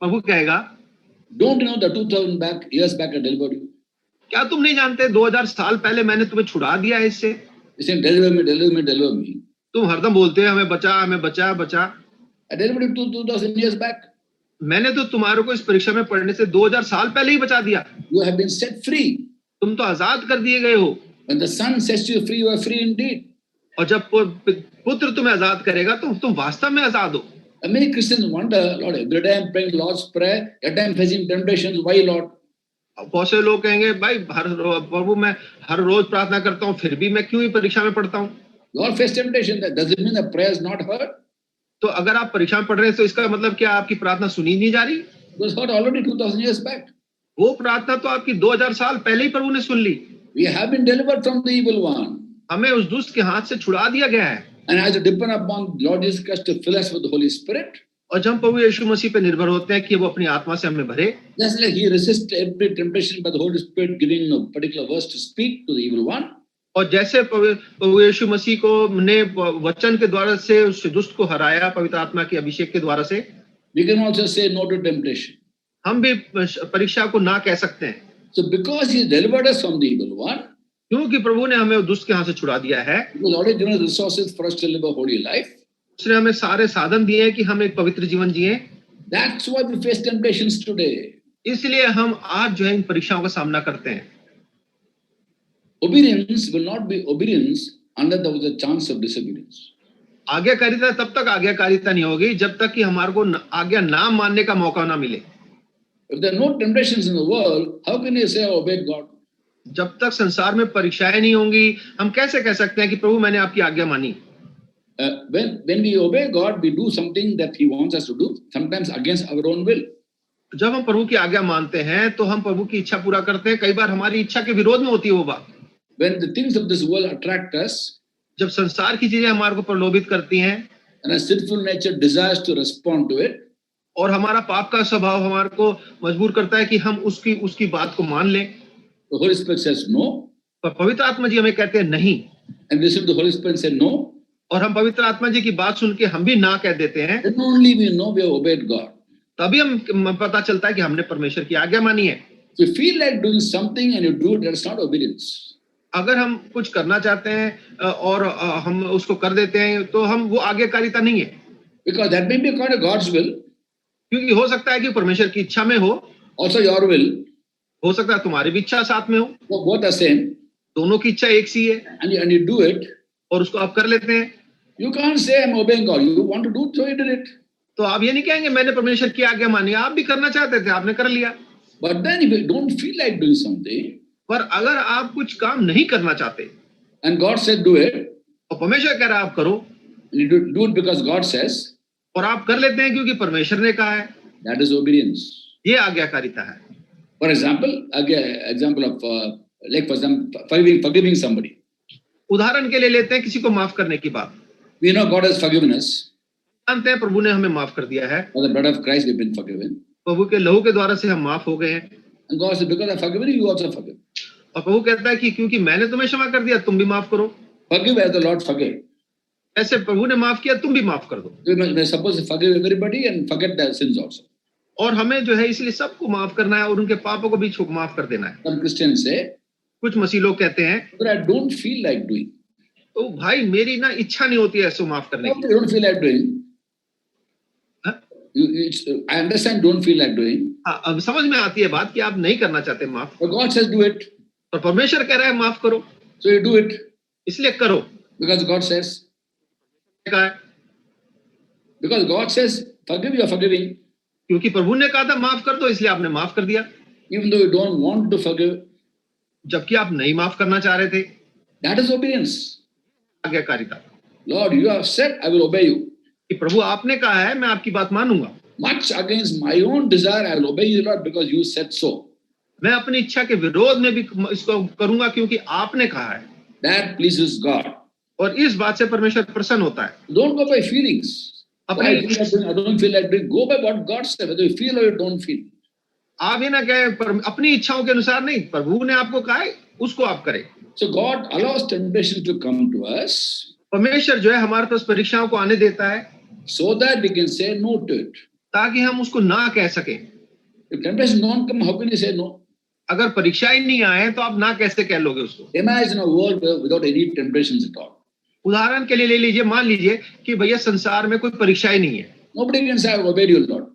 प्रभु कहेगा, don't you know that 2000 years back I delivered you? क्या तुम नहीं जानते 2000 साल पहले मैंने तुम्हें छुड़ा दिया है इससे? He's saying deliver me, deliver me, deliver me. तुम हरदम बोलते हैं हमें बचा, हमें बचा, बचा। I delivered you 2000 years back. मैंने तो तुम्हारे को इस परीक्षा में पढ़ने से 2000 साल पहले ही बचा दिया। You have been set free. तुम तो आजाद कर दिए गए हो। When the Son sets you free, you are free indeed. और जब पुत्र तुम्हें आजाद करेगा तो तुम वास्तव में आजाद हो। And many Christians wonder, Lord, every day I'm praying Lord's Prayer, yet I'm facing temptations. Why, Lord? बहुत से लोग कहेंगे, भाई प्रभु मैं हर रोज प्रार्थना करता हूँ, फिर भी मैं क्यों ही परीक्षा में पढ़ता हूँ? Lord face temptation. That doesn't mean the prayer is not heard. तो अगर आप परीक्षा में पढ़ रहे हैं तो इसका मतलब क्या आपकी प्रार्थना सुनी नहीं जा रही? It was heard already 2000 years back. वो प्रार्थना तो आपकी 2000 साल पहले ही प्रभु ने सुन ली। We have been delivered from the evil one. हमें उस दुष्ट के हाथ से छुड़ा दिया गया है। And as you depend upon Lord Jesus Christ to fill us with the Holy Spirit, और जब हम प्रभु यीशु मसीह पे निर्भर होते हैं कि वो अपनी आत्मा से हमें भरे, just like He resists every temptation by the Holy Spirit giving a particular verse to speak to the evil one, और जैसे प्रभु यीशु मसीह को ने वचन के द्वारा से उस दुष्ट को हराया पवित्र आत्मा के अभिषेक के द्वारा से, we can also say no to temptation. हम भी परीक्षा को ना कह सकते हैं। So because He delivered us from the evil one, क्योंकि प्रभु ने हमें दुष्ट के हाथ से छुड़ा दिया है, He was already given us resources for us to live a holy life. उसने हमें सारे साधन दिए हैं कि हम एक पवित्र जीवन जिए। That's why we face temptations today. इसलिए हम आज जो है इन परीक्षाओं का सामना करते हैं। Obedience will not be obedience unless there was a chance of disobedience. आज्ञाकारिता तब तक आज्ञाकारिता नहीं होगी जब तक कि हमारे को आज्ञा ना मानने का मौका ना मिले। If there are no temptations in the world, how can you say I obeyed God? जब तक संसार में परीक्षाएं नहीं होंगी, हम कैसे कह सकते हैं कि प्रभु मैंने आपकी आज्ञा मानी। When we obey God, we do something that He wants us to do, sometimes against our own will. जब हम प्रभु की आज्ञा मानते हैं तो हम प्रभु की इच्छा पूरा करते हैं, कई बार हमारी इच्छा के विरोध में होती है वो बात। When the things of this world attract us, जब संसार की चीजें हमारे को प्रलोभित करती हैं, and our sinful nature desires to respond to it, और हमारा पाप का स्वभाव हमारे को मजबूर करता है कि हम उसकी बात को मान लें, the Holy Spirit says no, पर पवित्र आत्मा जी हमें कहते हैं नहीं, and we listen to the Holy Spirit and say no, और हम पवित्र आत्मा जी की बात सुन के हम भी ना कह देते हैं, then only we know we have obeyed God. तभी हम पता चलता है कि हमने परमेश्वर की आज्ञा मानी है। If you feel like doing something and you do it, that's not obedience. अगर हम कुछ करना चाहते हैं और हम उसको कर देते हैं तो हम वो आज्ञाकारिता नहीं है, Because that may be according to God's will, क्योंकि हो सकता है कि परमेश्वर की इच्छा में हो also your will, सकता है तुम्हारी भी इच्छा साथ में हो, both are same, दोनों की इच्छा एक सी है and you do it. और उसको आप कर लेते हैं। You can't say I'm obeying God. You want to do it, so you did it. तो आप ये नहीं कहेंगे मैंने परमेश्वर की आज्ञा मानी, आप भी करना चाहते थे, आपने कर लिया। But then if you don't feel like doing something, पर अगर आप कुछ काम नहीं करना चाहते and God said do it, और परमेश्वर कह रहा है आप करो, and you do it because God says, और आप कर लेते हैं क्योंकि परमेश्वर ने कहा है, that is obedience. ये आज्ञाकारिता है। For example, example of like for example, forgiving somebody. उदाहरण के लिए लेते हैं किसी को माफ करने की बात। We know God has forgiven us. जानते हैं प्रभु ने हमें माफ कर दिया है, By the blood of Christ we've been forgiven. प्रभु के लहू के द्वारा से हम माफ हो गए हैं। And God said, because I've forgiven you, you also forgive. और प्रभु कहता है कि क्योंकि मैंने तुम्हें क्षमा कर दिया, तुम भी माफ करो। Forgive as the Lord forgave. ऐसे प्रभु ने माफ किया, तुम भी माफ कर दो। We're supposed to forgive everybody and forget their sins also. और हमें जो है इसलिए सबको माफ करना है और उनके पापों को भी माफ कर देना है। Some Christians say, कुछ मसीह लोग कहते हैं, but I don't feel like doing. तो भाई मेरी ना इच्छा नहीं होती है ऐसे माफ करने की। You don't feel like doing. I understand don't feel like doing. हाँ, अब समझ में आती है बात कि आप नहीं करना चाहते माफ, But God says do it. और परमेश्वर कह रहा है माफ करो, So you do it इसलिए करो। because God says. कहा है Because God says forgive, you are forgiving. क्योंकि प्रभु ने कहा था माफ कर दो, इसलिए आपने माफ कर दिया, Even though you don't want to forgive. जबकि आप नहीं माफ करना चाह रहे थे। That is obedience. आज्ञाकारिता। Lord, you have said I will obey you. कि प्रभु आपने कहा है मैं आपकी बात मानूंगा। Much against my own desire, I will obey you, Lord, because you said so. मैं अपनी इच्छा के विरोध में भी इसको करूंगा क्योंकि आपने कहा है। That pleases God. और इस बात से परमेश्वर प्रसन्न होता है। Don't go by feelings. I अपनी don't feel like doing. Go by what God said, whether you feel or you don't feel. आप ये ना कहें अपनी इच्छाओं के अनुसार नहीं, प्रभु ने आपको कहा है उसको आप करें। So God allows temptation to come to us. परमेश्वर जो है हमारे पास परीक्षाओं को आने देता है so that we can say no to it. ताकि हम उसको ना कह सकें। If temptation don't come, how can you say no? अगर परीक्षाएं नहीं आए तो आप ना कैसे कह लोगे उसको? Imagine a world without any temptations at all. उदाहरण के लिए ले लीजिए, मान लीजिए कि भैया संसार में कोई परीक्षाएं नहीं है। Nobody can say I obeyed you, Lord.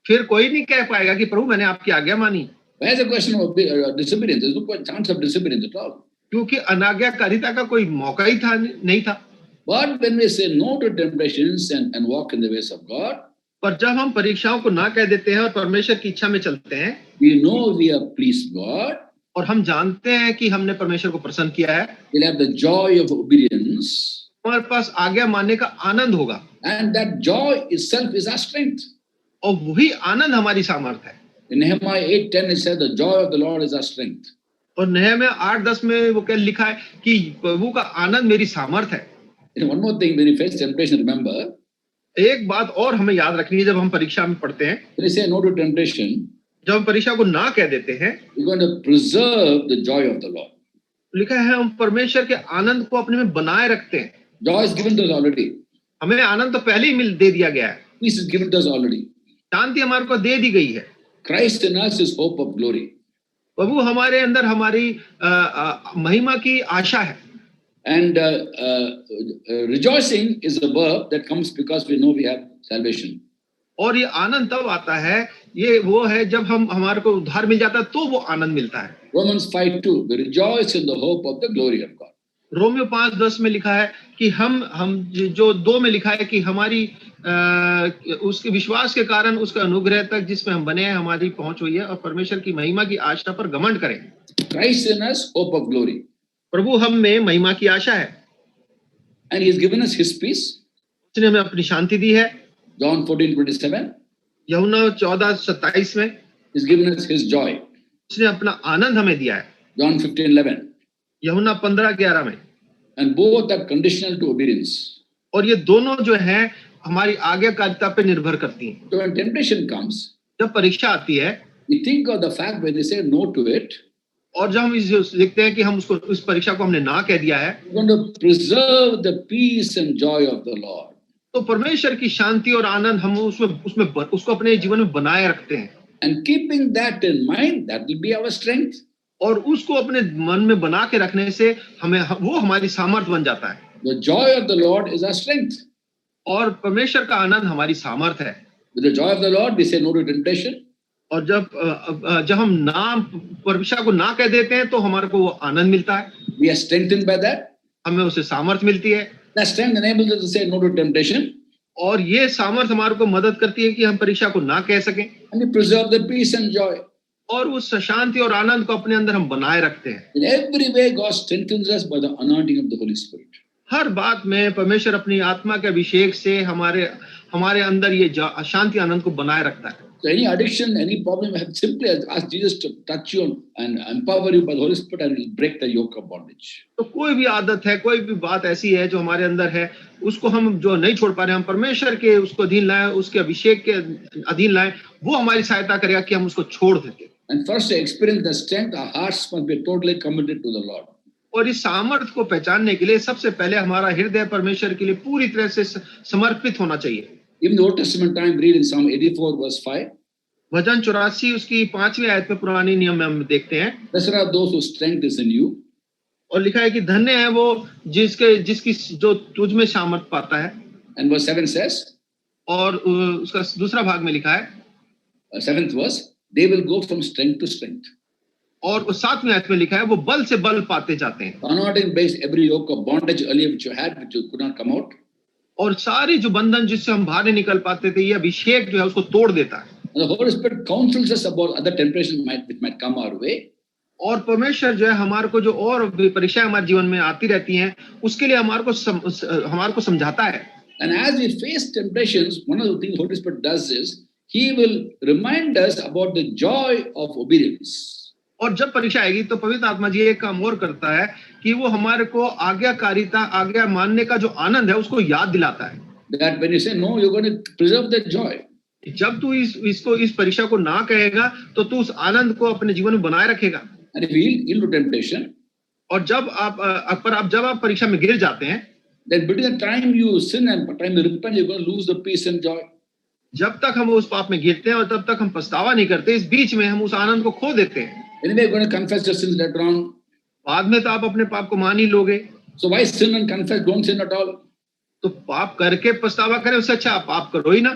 फिर कोई नहीं कह पाएगा कि प्रभु मैंने आपकी आज्ञा मानी। Where's the question of disobedience? There's no chance of disobedience at all. क्योंकि अनाज्ञाकारिता का कोई मौका ही था नहीं था। But when we say no to temptations and walk in the ways of God, पर जब हम परीक्षाओं को ना कह देते हैं और परमेश्वर की इच्छा में चलते हैं, we know we have pleased God. और हम जानते हैं कि हमने परमेश्वर को प्रसन्न किया है, We'll have the joy of obedience. हमारे पास आज्ञा मानने का आनंद होगा। And that joy itself is our strength. और वही आनंद हमारी सामर्थ है। In Nehemiah 8:10 it says the joy of the Lord is our strength. और नहम्याह 8:10 में वो क्या लिखा है कि प्रभु का आनंद मेरी सामर्थ है। You know, one more thing, when you face temptation, remember, एक बात और हमें याद रखनी है जब हम परीक्षा में पढ़ते हैं, when you say no to temptation, जब हम परीक्षा को ना कह देते हैं, you're going to preserve the joy of the Lord. लिखा है हम परमेश्वर के आनंद को अपने में बनाए रखते हैं। Joy is given to us already. हमें आनंद तो पहले ही दे दिया गया है, Peace is given to us already. शांति हमारे को दे दी गई है। Christ in us is hope of glory. प्रभु हमारे अंदर हमारी महिमा की आशा है। And rejoicing is a verb that comes because we know we have salvation. और ये आनंद तब आता है, ये वो है जब हमारे को उद्धार मिल जाता है तो वो आनंद मिलता है। Romans 5:2, we rejoice in the hope of the glory of God. Romeo 5:10 में लिखा है कि हम जो 2 में लिखा है कि हमारी उसके विश्वास के कारण उसके अनुग्रह तक जिसमें हम बने हैं हमारी पहुंच हुई है और परमेश्वर की महिमा की आशा पर घमंड करें। Christ in us, hope of glory. प्रभु हम में महिमा की आशा है। And he has given us his peace. उसने हमें अपनी शांति दी है। John 14:27. यूहन्ना 14:27 में He's given us his joy. उसने अपना आनंद हमें दिया है। John 15:11. यूहन्ना 15:11 में। And both are conditional to obedience. और ये दोनों जो है हमारी आज्ञाकारिता पे निर्भर करती हैं। So when temptation comes, जब परीक्षा आती है, we think of the fact when they say no to it, और जब हम देखते हैं कि हम उसको इस परीक्षा को हमने ना कह दिया है, we're going to preserve the peace and joy of the Lord. तो परमेश्वर की शांति और आनंद हम उसमें उसको अपने जीवन में बनाए रखते हैं। And keeping that in mind, that will be our strength. और उसको अपने मन में बना के रखने से वो हमारी सामर्थ्य बन जाता है। The joy of the Lord is our strength. और परमेश्वर का आनंद हमारी सामर्थ्य है। With the joy of the Lord, we say no to temptation. और जब हम परीक्षा को ना कह देते हैं तो हमारे को वो आनंद मिलता है। We are strengthened by that. हमें उससे सामर्थ्य मिलती है। That strength enables us to say no to temptation. और ये सामर्थ्य हमारे को मदद करती है कि हम परीक्षा को ना कह सकें। And we preserve the peace and joy. और उस शांति और आनंद को अपने अंदर हम बनाए रखते हैं। In every way, God strengthens us by the anointing of the Holy Spirit. हर बात में परमेश्वर अपनी आत्मा के अभिषेक से हमारे अंदर ये शांति आनंद को बनाए रखता है। So any addiction, any problem, have simply ask Jesus to touch you and empower you by the Holy Spirit, and He will break the yoke of bondage. तो कोई भी आदत है, कोई भी बात ऐसी है जो हमारे अंदर है, उसको हम जो नहीं छोड़ पा रहे, हम परमेश्वर के उसको अधीन लाएं, उसके अभिषेक के अधीन लाएं, वो हमारी सहायता करेगा कि हम उसको छोड़ दें। And first to experience the strength, our hearts must be totally committed to the Lord. और इस सामर्थ्य को पहचानने के लिए सबसे पहले हमारा हृदय परमेश्वर के लिए पूरी तरह से समर्पित होना चाहिए। In the Old Testament time, read in Psalm 84 verse 5. भजन 84 उसकी 5वीं आयत में पुरानी नियम में हम देखते हैं। Blessed are those whose strength is in you. और लिखा है कि धन्य है वो जिसकी जो तुझ में सामर्थ पाता है। And verse 7 says, और उसका दूसरा भाग में लिखा है, 7th verse, they will go from strength to strength. और 7वीं आयत में लिखा है वो बल से बल पाते जाते हैं। Anointing breaks every yoke of bondage earlier which you had, which you could not come out. और सारी जो बंधन जिससे हम बाहर नहीं निकल पाते थे, ये अभिषेक जो है उसको तोड़ देता है। And the Holy Spirit counsels us about other temptations which might come our way. और परमेश्वर जो है हमारे को जो और परीक्षाएं हमारे जीवन में आती रहती हैं, उसके लिए हमारे को समझाता है। And as we face temptations, one of the things the Holy Spirit does is He will remind us about the joy of obedience. और जब परीक्षा आएगी तो पवित्र आत्मा जी एक काम और करता है कि वो हमारे को आज्ञा मानने का जो आनंद है उसको याद दिलाता है। That when you say no, you're going to preserve that joy. जब तू इस परीक्षा को ना कहेगा तो तू उस आनंद को अपने जीवन में बनाए रखेगा। And if you yield to temptation, और जब आप परीक्षा में गिर जाते हैं, then between the time you sin and the time you repent, you're going to lose the peace and joy. जब तक हम उस पाप में गिरते हैं और तब तक हम पछतावा नहीं करते, इस बीच में हम उस आनंद को खो देते हैं। Anyway, you're going to confess your sins later on. बाद में तो आप अपने पाप को मान ही लोगे। So why sin and confess? Don't sin at all. तो पाप करके पछतावा करें, उससे अच्छा आप पाप करो ही ना।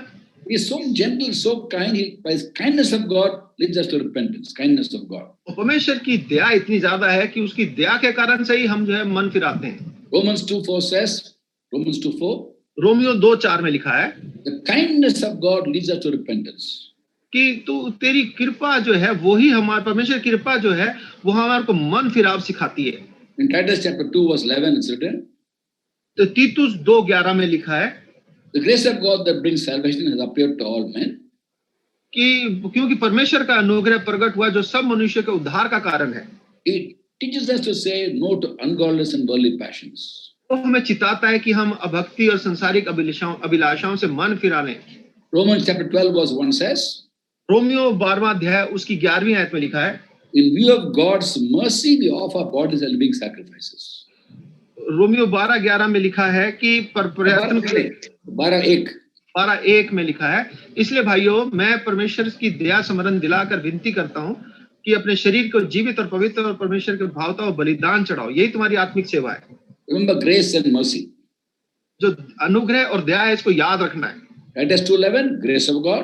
He is so gentle, so kind. By His kindness of God leads us to repentance. Kindness of God. परमेश्वर की दया इतनी ज्यादा है कि उसकी दया के कारण से ही हम जो है मन फिराते हैं। Romans 2:4 says, Romans 2:4, रोमियो 2:4 में लिखा है, the kindness of God leads us to repentance. कि तू तेरी कृपा जो है वो ही परमेश्वर की कृपा जो है वो हमारे को मन फिराव सिखाती है। In Titus chapter 2 verse 11 it's written, तो तीतुस 2:11 में लिखा है, the grace of God that brings salvation has appeared to all men. कि क्योंकि परमेश्वर का अनुग्रह प्रकट हुआ जो सब मनुष्य के उद्धार का कारण है। it teaches us to say no to ungodliness and worldly passions. वो हमें चिताता है कि हम अभक्ति और संसारिक अभिलाषाओं से मन फिरा लें। Romans chapter 12 verse 1 says, Romeo 12वां अध्याय उसकी 11वीं आयत में लिखा है, in view of God's mercy, we offer our bodies as living sacrifices. Romeo 12:11 में लिखा है कि पर प्रयत्न करें। 12:1 में लिखा है, इसलिए भाइयों मैं परमेश्वर की दया स्मरण दिलाकर विनती करता हूं कि अपने शरीर को जीवित और पवित्र और परमेश्वर के भावता और बलिदान चढ़ाओ, यही तुम्हारी आत्मिक सेवा है। Remember grace and mercy. जो अनुग्रह और दया है इसको याद रखना है। Titus 2:11, grace of God.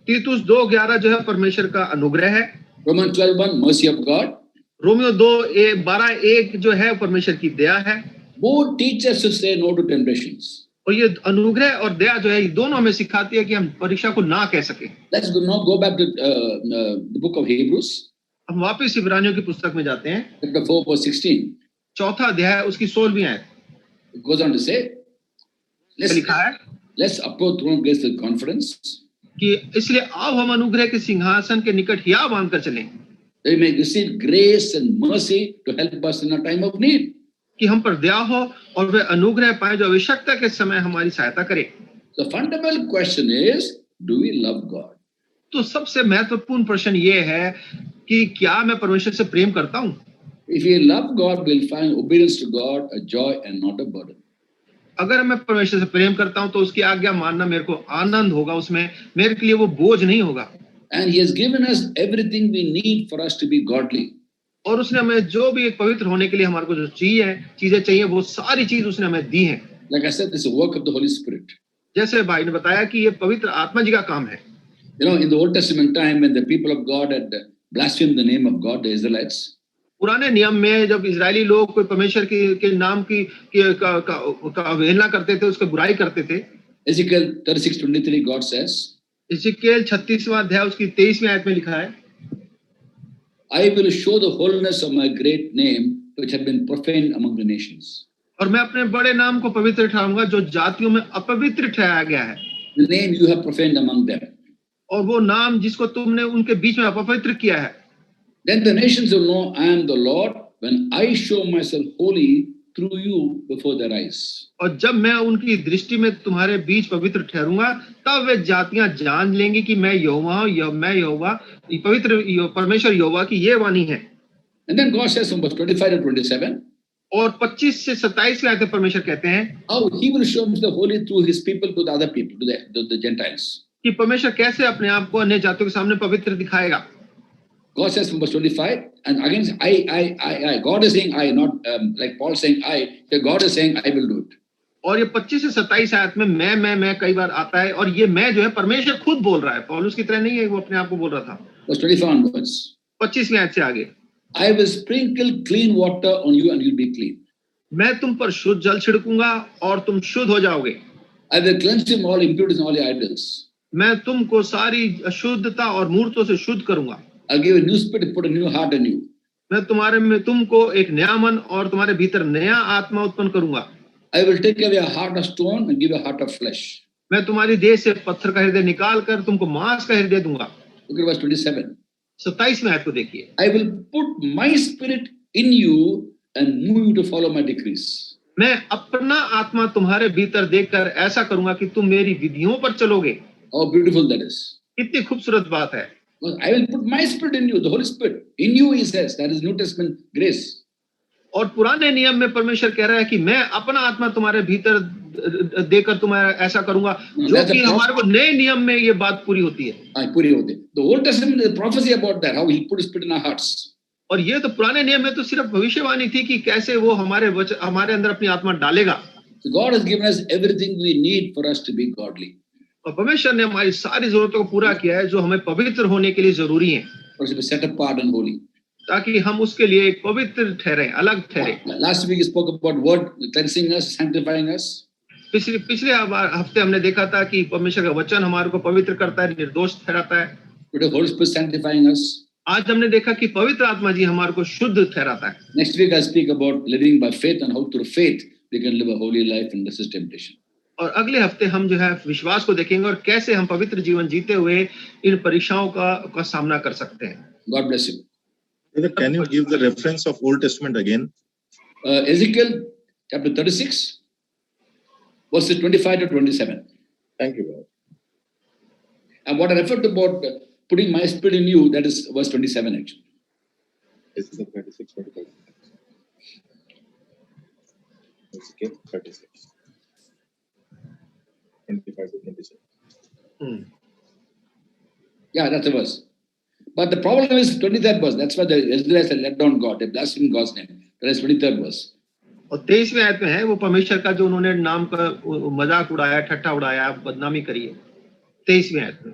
तीतुस 2:11 जो है परमेश्वर का अनुग्रह है। Romans 12:1, mercy of God. Romeo 12:1 जो है परमेश्वर की दया है। Both teach us to say no to temptations. और ये अनुग्रह और दया जो है ये दोनों हमें सिखाती है कि हम परीक्षा को ना कह सके। Let's now go back to the book of Hebrews. हम वापस इब्रानियों की पुस्तक में जाते हैं। Chapter 4 verse 16. चौथा अध्याय उसकी 16वीं आयत। It goes on to say, लिखा है, let's approach throne of grace with confidence. कि इसलिए आओ हम अनुग्रह के सिंहासन के निकट हिया बांधकर चलें, They may receive grace and mercy to help us in a time of need. कि हम पर दया हो और वे अनुग्रह पाए जो आवश्यकता के समय हमारी सहायता करे। The fundamental question is, do we love God? तो सबसे महत्वपूर्ण प्रश्न ये है कि क्या मैं परमेश्वर से प्रेम करता हूँ? If we love God, we'll find obedience to God a joy and not a burden. अगर मैं परमेश्वर से प्रेम करता हूँ तो उसकी आज्ञा मानना मेरे को आनंद होगा, उसमें मेरे के लिए वो बोझ नहीं होगा। And He has given us everything we need for us to be godly. और उसने हमें जो भी एक पवित्र होने के लिए हमारे को जो चीजें चाहिए वो सारी चीज उसने हमें दी हैं। Like I said, this is a work of the Holy Spirit. जैसे भाई ने बताया कि ये पवित्र आत्मा जी का काम है। You know, in the Old Testament time, when the people of God had blasphemed the name of God, the Israelites, पुराने नियम में जब इजरायली लोग कोई परमेश्वर के नाम की अवहेलना करते थे, उसकी बुराई करते थे। Ezekiel 36:23, God says, इज़ेकियेल 36वां अध्याय उसकी 23वीं आयत में लिखा है, I will show the holiness of my great name, which had been profaned among the nations. और मैं अपने बड़े नाम को पवित्र ठहराऊंगा जो जातियों में अपवित्र ठहराया गया है। The name you have profaned among them. और वो नाम जिसको तुमने उनके बीच में अपवित्र किया है। Then the nations will know I am the Lord when I show myself holy through you before their eyes. और जब मैं उनकी दृष्टि में तुम्हारे बीच पवित्र ठहरूंगा तब वे जातियां जान लेंगी कि मैं यहोवा हूं, मैं यहोवा पवित्र परमेश्वर यहोवा की ये वाणी है। And then God says from verse 25 to 27, और 25 से 27 में आते परमेश्वर कहते हैं how He will show Himself holy through His people to the other people, to the Gentiles. कि परमेश्वर कैसे अपने आप को अन्य जातियों के सामने पवित्र दिखाएगा। God says from verse 25, and again, I. God is saying I, not like Paul saying I. So God is saying I will do it. और ये 25 से 27 आयत में मैं कई बार आता है और ये मैं जो है परमेश्वर खुद बोल रहा है, पौलुस की तरह नहीं है, वो अपने आप को बोल रहा था। Verse 25 onwards. 25वीं आयत से आगे, I will sprinkle clean water on you and you'll be clean. मैं तुम पर शुद्ध जल छिड़कूंगा और तुम शुद्ध हो जाओगे। I will cleanse you from all impurities and all your idols. मैं तुमको सारी अशुद्धता और मूर्तों से शुद्ध करूंगा। I'll give a new spirit, put a new heart in you. मैं तुम्हारे में तुमको एक नया मन और तुम्हारे भीतर नया आत्मा उत्पन्न करूंगा। I will take away a heart of stone and give a heart of flesh. मैं तुम्हारी देह से पत्थर का हृदय निकाल कर तुमको मांस का हृदय दूंगा। Look at verse 27. 27 में आयत को देखिए, I will put my spirit in you and move you to follow my decrees. मैं अपना आत्मा तुम्हारे भीतर देखकर ऐसा करूंगा कि तुम मेरी विधियों पर चलोगे। How beautiful that is. कितनी खूबसूरत बात है। I will put my spirit in you, the Holy Spirit. In you, he says. That is New Testament grace. और पुराने नियम में परमेश्वर कह रहा है कि मैं अपना आत्मा तुम्हारे भीतर देकर तुम्हारा ऐसा करूंगा, जो कि हमारे को नए नियम में ये बात पूरी होती है। पूरी होती है। The Old Testament is a prophecy about that, how he put his spirit in our hearts. और ये तो पुराने नियम में तो सिर्फ भविष्यवाणी थी कि कैसे वो हमारे अंदर अपनी आत्मा डालेगा। So God has given us everything we need for us to be godly. और परमेश्वर ने हमारी सारी जरूरतों को पूरा किया है जो हमें पवित्र होने के लिए जरूरी है, For us to be set apart and holy. ताकि हम उसके लिए एक पवित्र ठहरे, अलग ठहरे। Last week we spoke about word cleansing us, sanctifying us. पिछले हफ्ते हमने देखा था कि परमेश्वर का वचन हमारे को पवित्र करता है, निर्दोष ठहराता है। Today Holy Spirit sanctifying us. आज हमने देखा कि पवित्र आत्मा जी हमारे को शुद्ध ठहराता है। Next week I speak about living by faith and how through faith we can live a holy life and resist temptation. और अगले हफ्ते हम जो है विश्वास को देखेंगे और कैसे हम पवित्र जीवन जीते हुए इन परीक्षाओं का सामना कर सकते हैं। God bless you. Brother, can you give the reference of Old Testament again? Ezekiel chapter 36, verses 25 to 27. Thank you, brother. And what I referred to about putting my spirit in you, that is verse 27 actually. Ezekiel 36, 25. Ezekiel 36. 25 to 27. Yeah, that's the verse. But the problem is 23rd verse. That's why the Israelites had let down God. They blasphemed God's name. That is 23rd verse. और 23वें आयत में है वो परमेश्वर का जो उन्होंने नाम का मजाक उड़ाया, ठट्ठा उड़ाया, बदनामी करी है 23वें आयत में.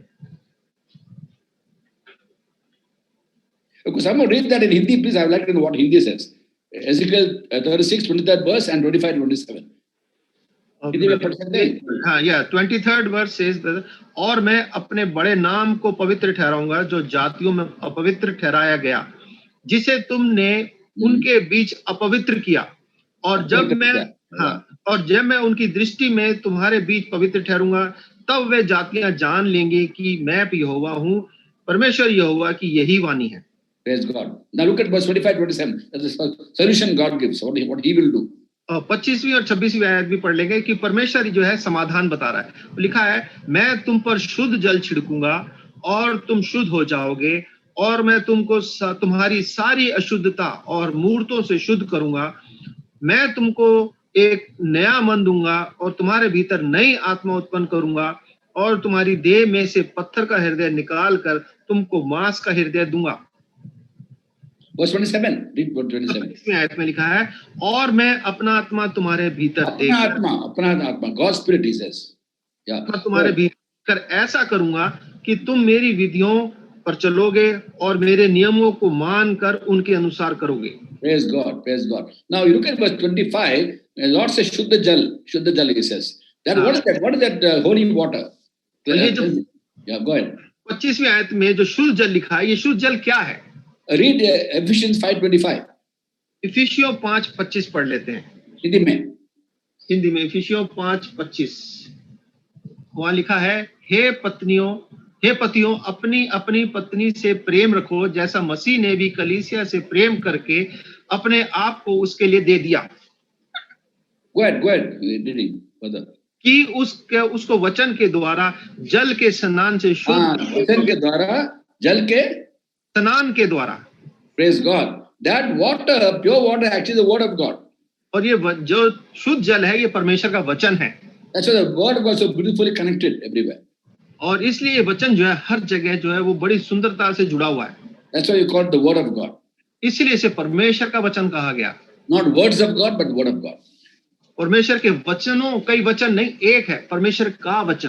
Because someone read that in Hindi, please. I would like to know what Hindi says. Ezekiel 36, 23rd verse and 25 to 27. Hindi में पढ़ सकते हैं? हाँ, या 23rd verse says that, और मैं अपने बड़े नाम को पवित्र ठहराऊंगा जो जातियों में अपवित्र ठहराया गया, जिसे तुमने उनके बीच अपवित्र किया, और जब मैं उनकी दृष्टि में तुम्हारे बीच पवित्र ठहरूंगा, तब वे जातियां जान लेंगी कि मैं यहोवा हूँ, परमेश्वर यहोवा की यही वाणी है. Praise God. Now look at verse 25-27. That's the solution God gives. What he will do. 25वीं और 26वीं आयत भी पढ़ लेंगे कि परमेश्वर जो है समाधान बता रहा है. लिखा है, मैं तुम पर शुद्ध जल छिड़कूंगा और तुम शुद्ध हो जाओगे, और मैं तुमको तुम्हारी सारी अशुद्धता और मूर्तों से शुद्ध करूंगा. मैं तुमको एक नया मन दूंगा और तुम्हारे भीतर नई आत्मा उत्पन्न करूंगा, और तुम्हारी देह में से पत्थर का हृदय निकाल कर तुमको मांस का हृदय दूंगा. Verse 27. Read verse 27. इसमें आयत में लिखा है, और मैं अपना आत्मा तुम्हारे भीतर अपना आत्मा, God's spirit he says. Yeah. तुम्हारे भीतर ऐसा करूंगा कि तुम मेरी विधियों पर चलोगे और मेरे नियमों को मानकर उनके अनुसार करोगे. Praise God, praise God. Now you look at verse 25. The Lord says Shuddha Jal he says. That what is that? What is that holy water? Yeah, go ahead. 25वीं आयत में जो शुद्ध जल लिखा है, ये शुद्ध जल क्या है? Read Ephesians 5:25. इफिसियों 5:25 पढ़ लेते हैं. हिंदी में इफिसियों 5:25 वहां लिखा है, हे पतियों अपनी अपनी पत्नी से प्रेम रखो, जैसा मसीह ने भी कलीसिया से प्रेम करके अपने आप को उसके लिए दे दिया. Go ahead. Reading further. कि उसको वचन के द्वारा जल के स्नान से शुद्ध, वचन के द्वारा जल के स्नान के द्वारा. Praise God. That water, pure water, actually the word of God. और ये जो शुद्ध जल है, ये परमेश्वर का वचन है. That's why the word was so beautifully connected everywhere. और इसलिए ये वचन जो है हर जगह जो है वो बड़ी सुंदरता से जुड़ा हुआ है. That's why you call it the word of God. इसलिए इसे परमेश्वर का वचन कहा गया. Not words of God, but word of God. परमेश्वर के वचनों, कई वचन नहीं, एक है परमेश्वर का वचन.